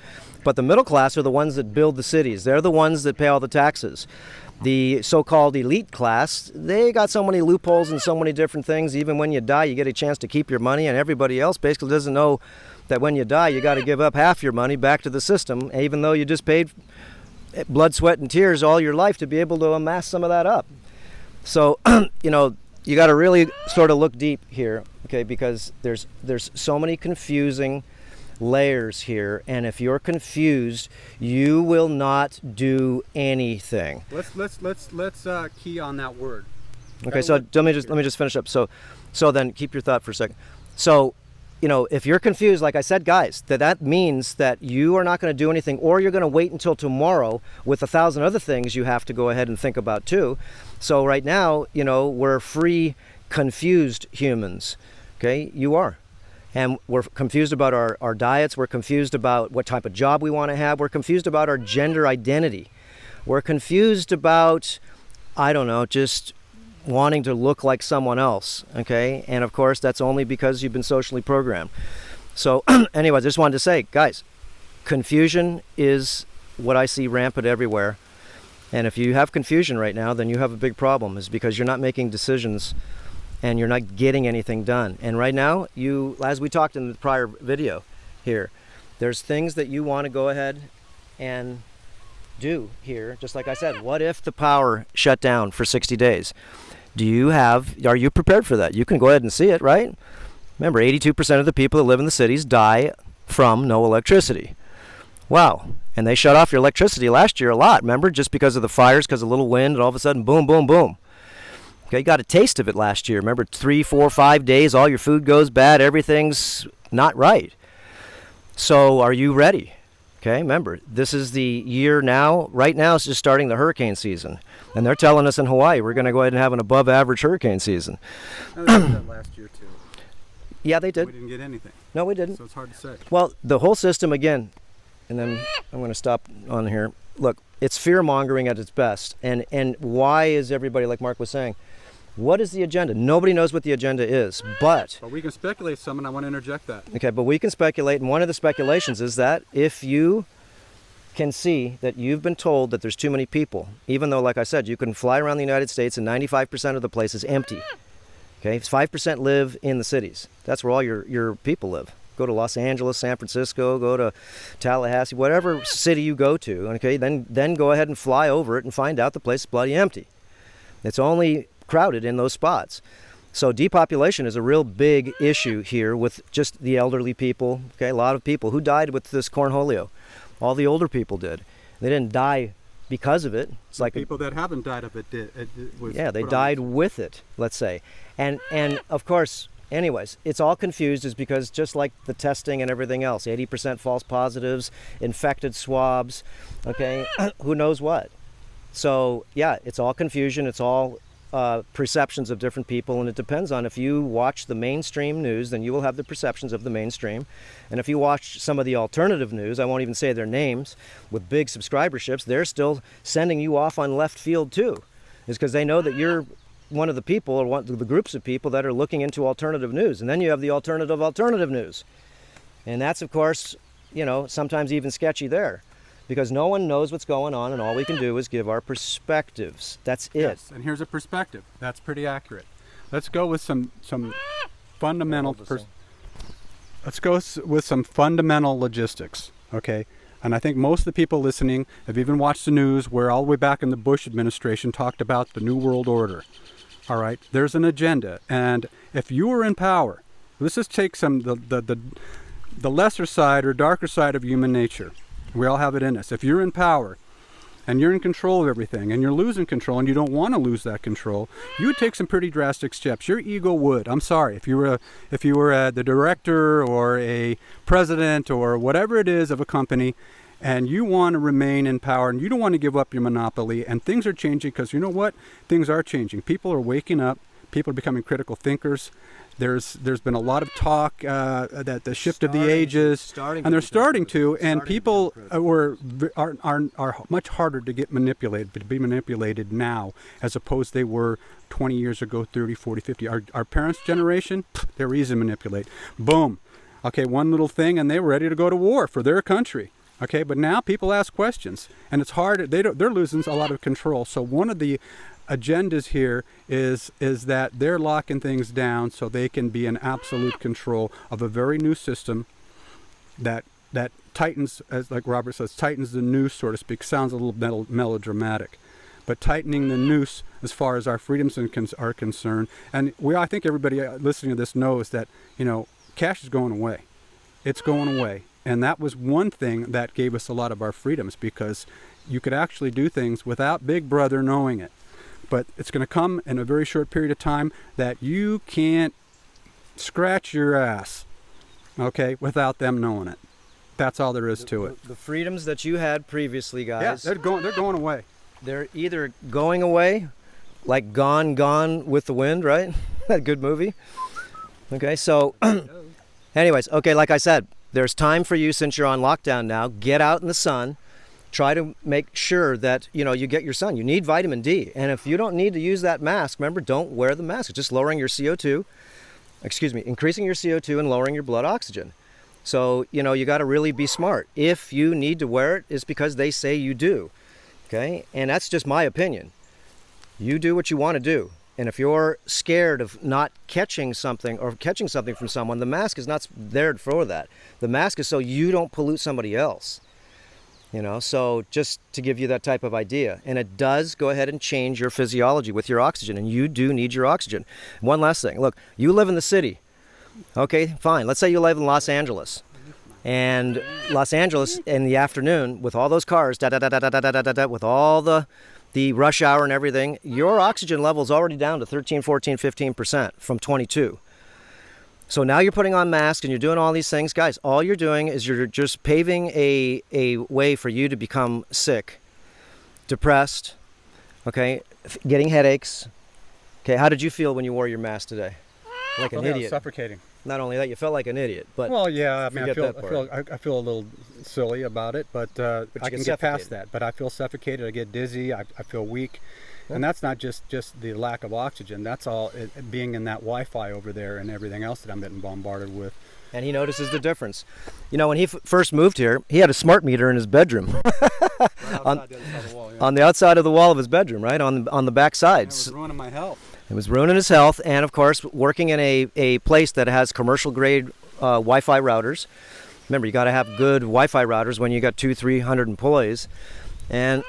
But the middle class are the ones that build the cities. They're the ones that pay all the taxes. The so-called elite class, they got so many loopholes and so many different things. Even when you die, you get a chance to keep your money, and everybody else basically doesn't know that when you die, you got to give up half your money back to the system, even though you just paid blood, sweat, and tears all your life to be able to amass some of that up. So, you got to really sort of look deep here, okay, because there's so many confusing layers here, and if you're confused, you will not do anything. Let's key on that word. Okay, so let me just finish up. So then keep your thought for a second. So, if you're confused, like I said, guys, that means that you are not going to do anything, or you're going to wait until tomorrow with 1,000 other things you have to go ahead and think about too. So right now, we're free, confused humans. Okay, you are. And we're confused about our diets. We're confused about what type of job we want to have. We're confused about our gender identity. We're confused about, just wanting to look like someone else, okay? And of course, that's only because you've been socially programmed. So anyways, I just wanted to say, guys, confusion is what I see rampant everywhere. And if you have confusion right now, then you have a big problem, is because you're not making decisions and you're not getting anything done. And right now, as we talked in the prior video here, there's things that you want to go ahead and do here. Just like I said, what if the power shut down for 60 days? Are you prepared for that? You can go ahead and see it, right? Remember, 82% of the people that live in the cities die from no electricity. Wow. And they shut off your electricity last year a lot, remember? Just because of the fires, because of a little wind, and all of a sudden, boom, boom, boom. Okay, you got a taste of it last year. Remember, 3, 4, 5 days, all your food goes bad, everything's not right. So are you ready? Okay, remember, this is the year now. Right now, it's just starting the hurricane season. And they're telling us in Hawaii we're going to go ahead and have an above average hurricane season. No, they did that last year too. Yeah, they did. We didn't get anything. No, we didn't. So it's hard to say. Well, the whole system, again, and then I'm going to stop on here. Look, it's fear-mongering at its best. And why is everybody, like Mark was saying, what is the agenda? Nobody knows what the agenda is, but we can speculate some, and I want to interject that. okay, but we can speculate, and one of the speculations is that if you can see that you've been told that there's too many people, even though, like I said, you can fly around the United States and 95% of the place is empty. Okay, 5% live in the cities. That's where all your people live. Go to Los Angeles, San Francisco, go to Tallahassee, whatever city you go to, okay, then go ahead and fly over it and find out the place is bloody empty. It's only crowded in those spots. So depopulation is a real big issue here with just the elderly people. Okay, a lot of people who died with this cornholio. All the older people did. They didn't die because of it. It's like people that haven't died of it did. Yeah, they died with it, let's say. And of course, anyways, it's all confused is because just like the testing and everything else, 80% false positives, infected swabs, okay, who knows what. So yeah, it's all confusion. It's all perceptions of different people, and it depends on if you watch the mainstream news, then you will have the perceptions of the mainstream. And if you watch some of the alternative news, I won't even say their names, with big subscriberships, they're still sending you off on left field too. It's because they know that you're one of the people, or one of the groups of people that are looking into alternative news. And then you have the alternative news. And that's, of course, you know, sometimes even sketchy there, because no one knows what's going on, and all we can do is give our perspectives. That's it. Yes, and here's a perspective. That's pretty accurate. Let's go with some fundamental. Let's go with some fundamental logistics. Okay, and I think most of the people listening have even watched the news, where all the way back in the Bush administration talked about the New World Order. All right, there's an agenda, and if you were in power, let's just take the lesser side or darker side of human nature. We all have it in us. If you're in power and you're in control of everything and you're losing control and you don't want to lose that control, you would take some pretty drastic steps. Your ego would. I'm sorry. If you were the director or a president or whatever it is of a company, and you want to remain in power and you don't want to give up your monopoly, and things are changing, because you know what? Things are changing. People are waking up. People are becoming critical thinkers. There's been a lot of talk that the shift of the ages, and they're starting to, and people are much harder to get manipulated, to be manipulated now, as opposed they were 20 years ago, 30, 40, 50. Our parents' generation, they're easy to manipulate. Boom. Okay, one little thing, and they were ready to go to war for their country. Okay, but now people ask questions, and it's hard. They're losing a lot of control. So one of the agendas here is that they're locking things down so they can be in absolute control of a very new system that tightens, as like Robert says, tightens the noose, so to speak. Sounds a little melodramatic, but tightening the noose as far as our freedoms are concerned. And I think everybody listening to this knows that, you know, cash is going away. It's going away. And that was one thing that gave us a lot of our freedoms, because you could actually do things without Big Brother knowing it. But it's going to come in a very short period of time that you can't scratch your ass, okay, without them knowing it. That's all there is to it. The freedoms that you had previously, guys. Yeah, they're going away. They're either going away, like Gone with the Wind, right? That good movie. Okay, so anyways, okay, like I said, there's time for you since you're on lockdown now. Get out in the sun. Try to make sure that, you know, you get your sun. You need vitamin D. And if you don't need to use that mask, remember, don't wear the mask. It's just lowering your CO2, increasing your CO2 and lowering your blood oxygen. So, you know, you got to really be smart. If you need to wear it, it's because they say you do. Okay? And that's just my opinion. You do what you want to do. And if you're scared of not catching something or catching something from someone, the mask is not there for that. The mask is so you don't pollute somebody else. You know, so just to give you that type of idea. And it does go ahead and change your physiology with your oxygen, and you do need your oxygen. One last thing. Look, you live in the city. Okay, fine. Let's say you live in Los Angeles. And Los Angeles in the afternoon with all those cars, with all the rush hour and everything, your oxygen level is already down to 13, 14, 15% from 22. So now you're putting on masks and you're doing all these things. Guys, all you're doing is you're just paving a way for you to become sick, depressed, okay, getting headaches. Okay, how did you feel when you wore your mask today? Like an idiot. Suffocating. Not only that, you felt like an idiot. But well, yeah, I mean, I forget feel a little silly about it, but I can get past that. But I feel suffocated. I get dizzy. I feel weak, and that's not just the lack of oxygen. That's all being in that Wi-Fi over there and everything else that I'm getting bombarded with. And he notices the difference. You know, when he first moved here, he had a smart meter in his bedroom. On the outside of the wall of his bedroom, right on the back side. It was ruining my health. It was ruining his health, and of course, working in a place that has commercial grade Wi-Fi routers. Remember, you got to have good Wi-Fi routers when you got 200-300 employees. And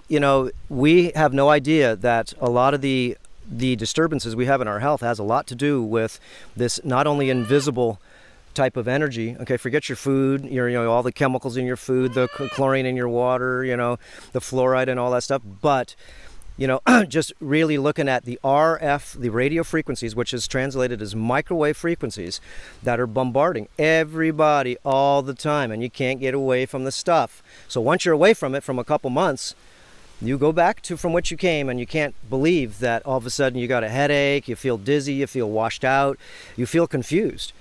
you know, we have no idea that a lot of the disturbances we have in our health has a lot to do with this not only invisible type of energy. Okay, forget your food, you know, all the chemicals in your food, the chlorine in your water, you know, the fluoride and all that stuff, but you know, just really looking at the RF, the radio frequencies, which is translated as microwave frequencies that are bombarding everybody all the time, and you can't get away from the stuff. So once you're away from it from a couple months, you go back to from which you came, and you can't believe that all of a sudden you got a headache, you feel dizzy, you feel washed out, you feel confused.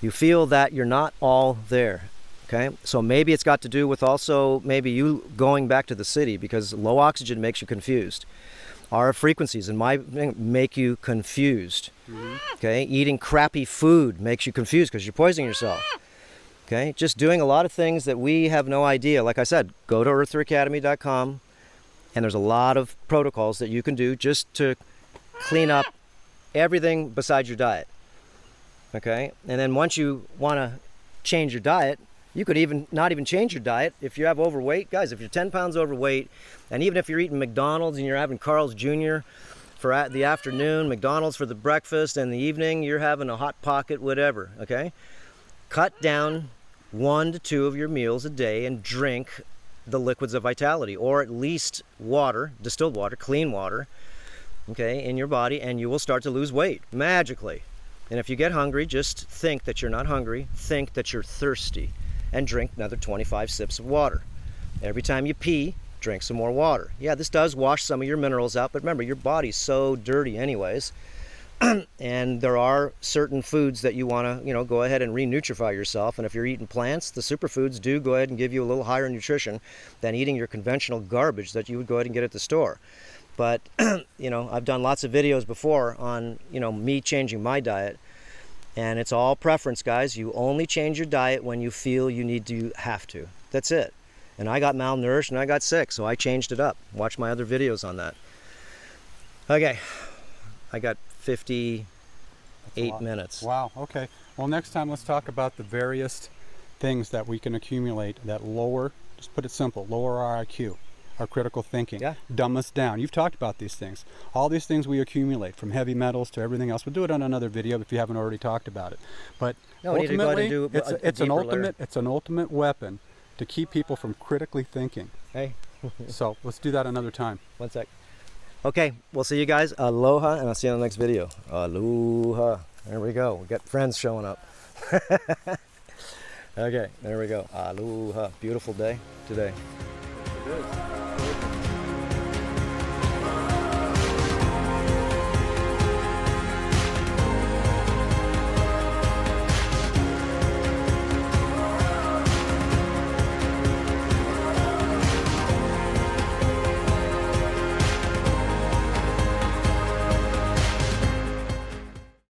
You feel that you're not all there. Okay, so maybe it's got to do with also maybe you going back to the city, because low oxygen makes you confused. RF frequencies make you confused. Okay, eating crappy food makes you confused because you're poisoning yourself. Okay, just doing a lot of things that we have no idea. Like I said, go to eartheracademy.com, and there's a lot of protocols that you can do just to clean up everything besides your diet. Okay, and then once you want to change your diet, you could even not even change your diet if you have overweight. Guys, if you're 10 pounds overweight, and even if you're eating McDonald's and you're having Carl's Jr. for the afternoon, McDonald's for the breakfast, and the evening you're having a Hot Pocket, whatever, okay? Cut down 1 to 2 of your meals a day and drink the liquids of vitality, or at least water, distilled water, clean water, okay, in your body, and you will start to lose weight magically. And if you get hungry, just think that you're not hungry, think that you're thirsty, and drink another 25 sips of water. Every time you pee, drink some more water. Yeah, this does wash some of your minerals out, but remember, your body's so dirty anyways. And there are certain foods that you want to, you know, go ahead and re-nutrify yourself. And if you're eating plants, the superfoods do go ahead and give you a little higher nutrition than eating your conventional garbage that you would go ahead and get at the store. But, you know, I've done lots of videos before on, you know, me changing my diet. And it's all preference, guys. You only change your diet when you feel you have to. That's it. And I got malnourished and I got sick, so I changed it up. Watch my other videos on that. Okay, I got 58 minutes. Wow, okay. Well, next time let's talk about the various things that we can accumulate that lower, just put it simple, lower our IQ. Our critical thinking, dumb us down. You've talked about these things. All these things we accumulate, from heavy metals to everything else. We'll do it on another video if you haven't already talked about it. But ultimately, it's an ultimate weapon to keep people from critically thinking. Hey. So let's do that another time. 1 sec. Okay, we'll see you guys. Aloha, and I'll see you on the next video. Aloha. There we go. We got friends showing up. Okay, there we go. Aloha. Beautiful day today. It is.